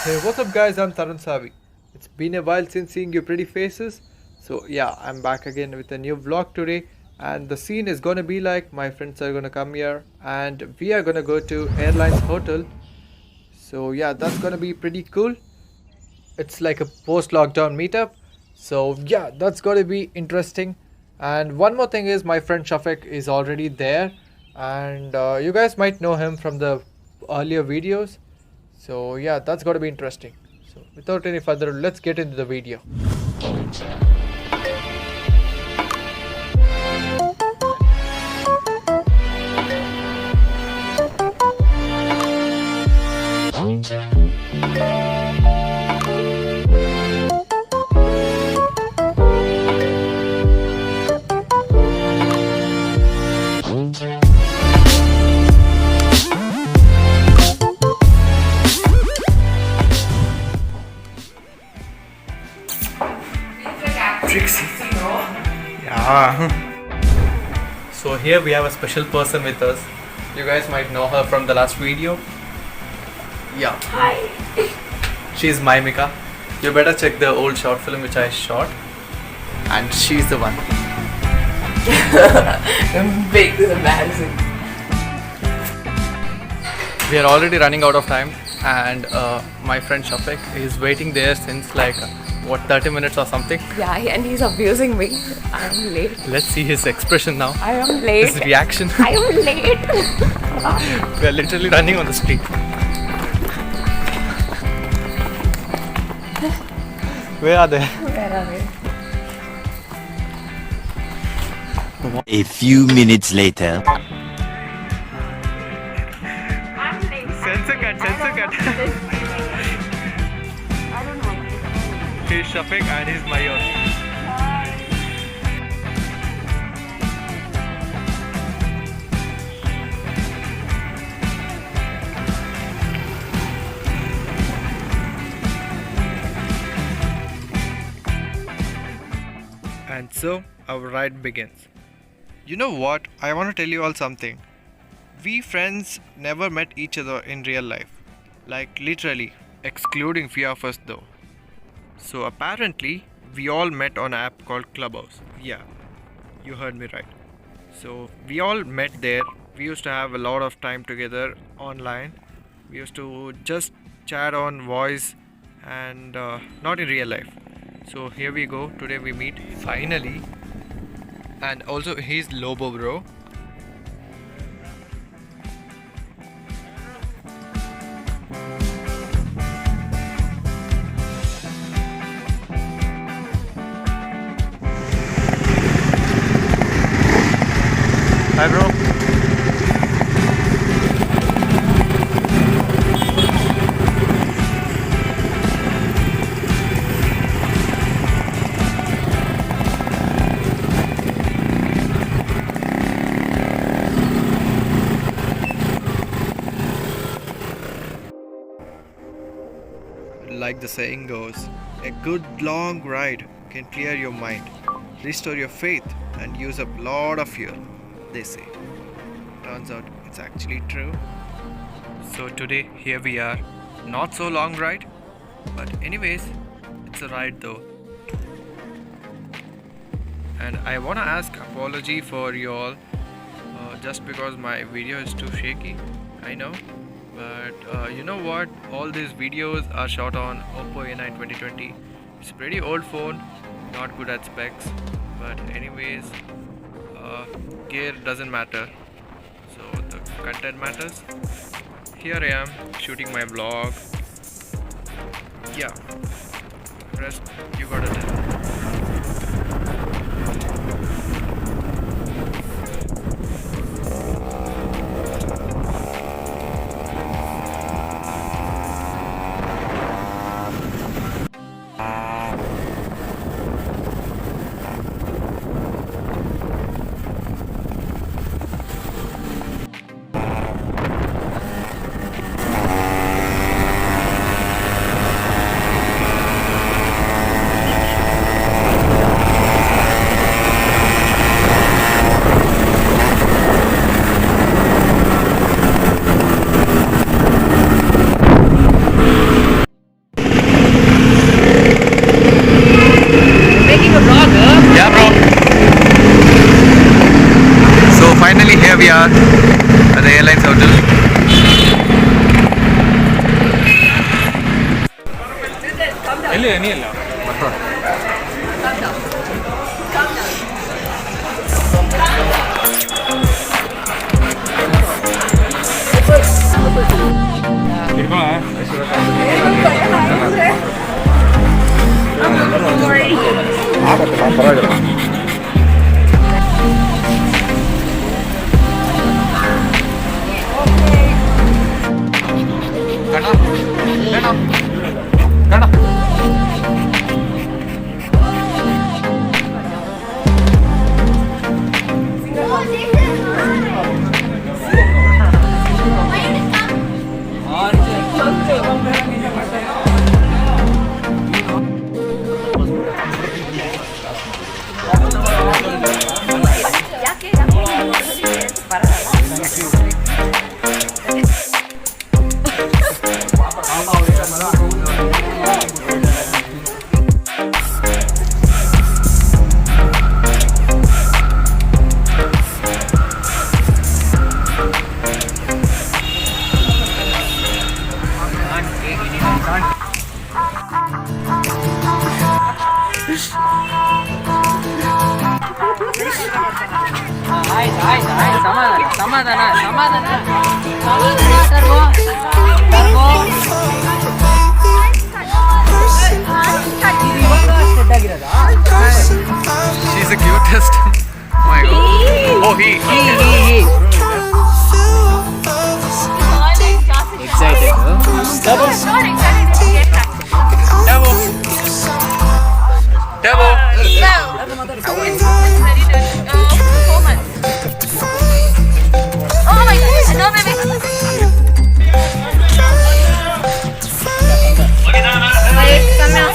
Hey, what's up, guys? I'm Tarun Savi. It's been a while since seeing your pretty faces. So, yeah, I'm back again with a new vlog today. And the scene is gonna be like my friends are gonna come here and we are gonna go to Airlines Hotel. So, yeah, that's gonna be pretty cool. It's like a post lockdown meetup. So, yeah, that's gonna be interesting. And one more thing is, my friend Shafik is already there. And you guys might know him from the earlier videos. So yeah, that's got to be interesting. So without any further ado, let's get into the video. Trixie. Yeah. So here we have a special person with us. You guys might know her from the last video. Yeah. Hi. She's Mimika. You better check the old short film which I shot. And she's the one. Big, this is embarrassing. We are already running out of time and my friend Shafik is waiting there since like 30 minutes or something. Yeah, and he's abusing me. I am late. Let's see his expression now. I am late. His reaction. I am late. We are literally running on the street. Where are they? Where are we? A few minutes later. I'm late. Sensor cut. I don't know. He's Shafik and he's Mayor. And so our ride begins. You know what? I want to tell you all something. We friends never met each other in real life. Like literally, excluding few of us though. So apparently, we all met on an app called Clubhouse. Yeah, you heard me right. So we all met there. We used to have a lot of time together online. We used to just chat on voice and not in real life. So here we go. Today we meet finally. And also he's Lobo bro. Hi bro. Like the saying goes, a good long ride can clear your mind, restore your faith, and use up a lot of fuel, they say. Turns out it's actually true. So today here we are. Not so long ride, but anyways, it's a ride though. And I wanna ask apology for you all, just because my video is too shaky. I know, but you know what? All these videos are shot on Oppo A9 2020. It's a pretty old phone, not good at specs, but anyways, gear doesn't matter. So the content matters. Here I am shooting my vlog. Yeah, rest you gotta tell. are at the Airlines hotel. She's the cutest. My God. Oh, he. Excited, huh? Not excited to get back. Dabo. Well, it's ready to 4 months. Oh my god, no baby. Wait, come here.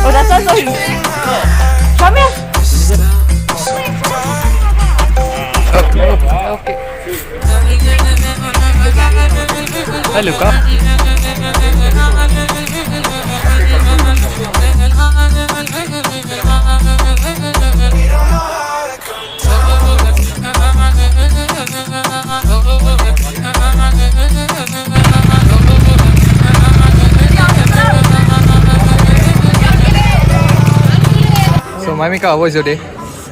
Oh, that's also him. Come here. Hi, Luca. So, Mamika, how was your day?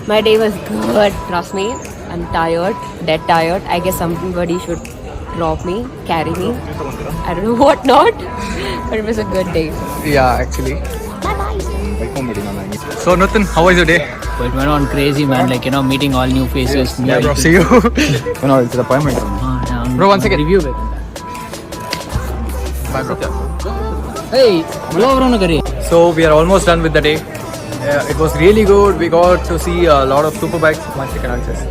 My day was good, trust me. I'm tired, dead tired. I guess somebody should drop me, carry me. I don't know what not, but it was a good day. Yeah, actually. So, Nutan, how was your day? But it went on crazy, man. Like, you know, meeting all new faces. New Yeah, bro, see you. No, it's an appointment. Bro, 1 second. Review. Bye, bro. Hey, hello, So, we are almost done with the day. It was really good. We got to see a lot of Superbikes. 1 second, I'll just.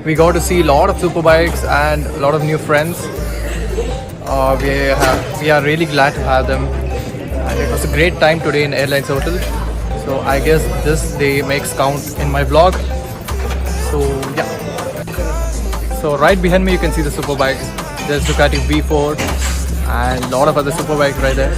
We got to see a lot of Superbikes and a lot of new friends. We are really glad to have them. And it was a great time today in Airlines Hotel. So I guess this day makes count in my vlog. So yeah. So right behind me you can see the Superbikes. There's Ducati V4 and a lot of other Superbikes right there.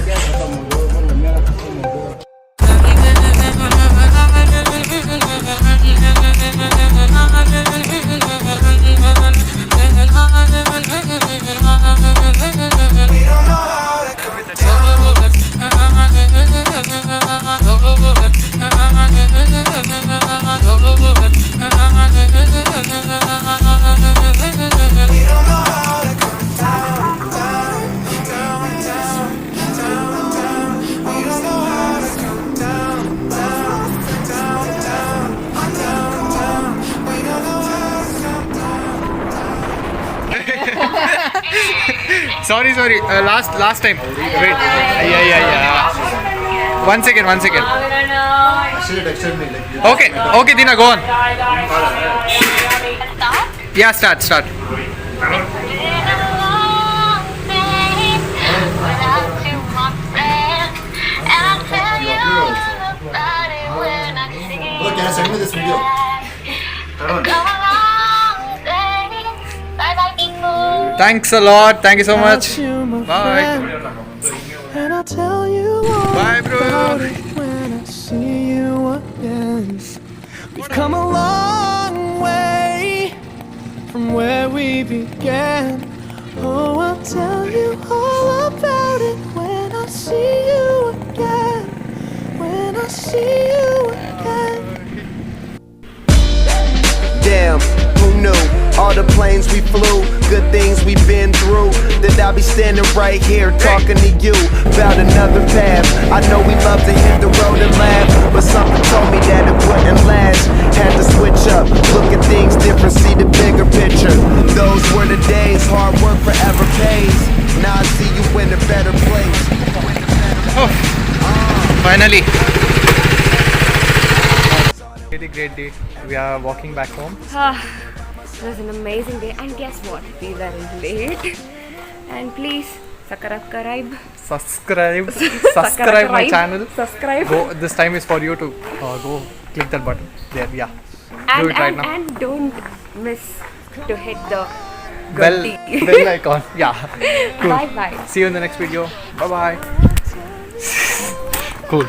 Sorry. Last time. Wait. Yeah. 1 second. Okay, Dina, go on. Yeah, start. Look, can I send me this video? Thanks a lot. Thank you so much. Bye. Bye, bro. come a long way from where we began. Oh, I'll tell you all about it when I see you again. When I see you again. Damn, who knew? All the planes we flew, good things we've been through. That I'll be standing right here talking to you about another path. I know we love to hit the road and laugh, but something told me that it wouldn't last. Had to switch up, look at things different, see the bigger picture. Those were the days, hard work forever pays. Now I see you in a better place. Oh, finally. Really great day. We are walking back home. It was an amazing day, and guess what? We were late. And please subscribe My channel. Subscribe. Go. This time is for you to go click that button. There, yeah. And, Do it right now. And don't miss to hit the Bell icon. Yeah. Cool. Bye bye. See you in the next video. Bye bye. Cool.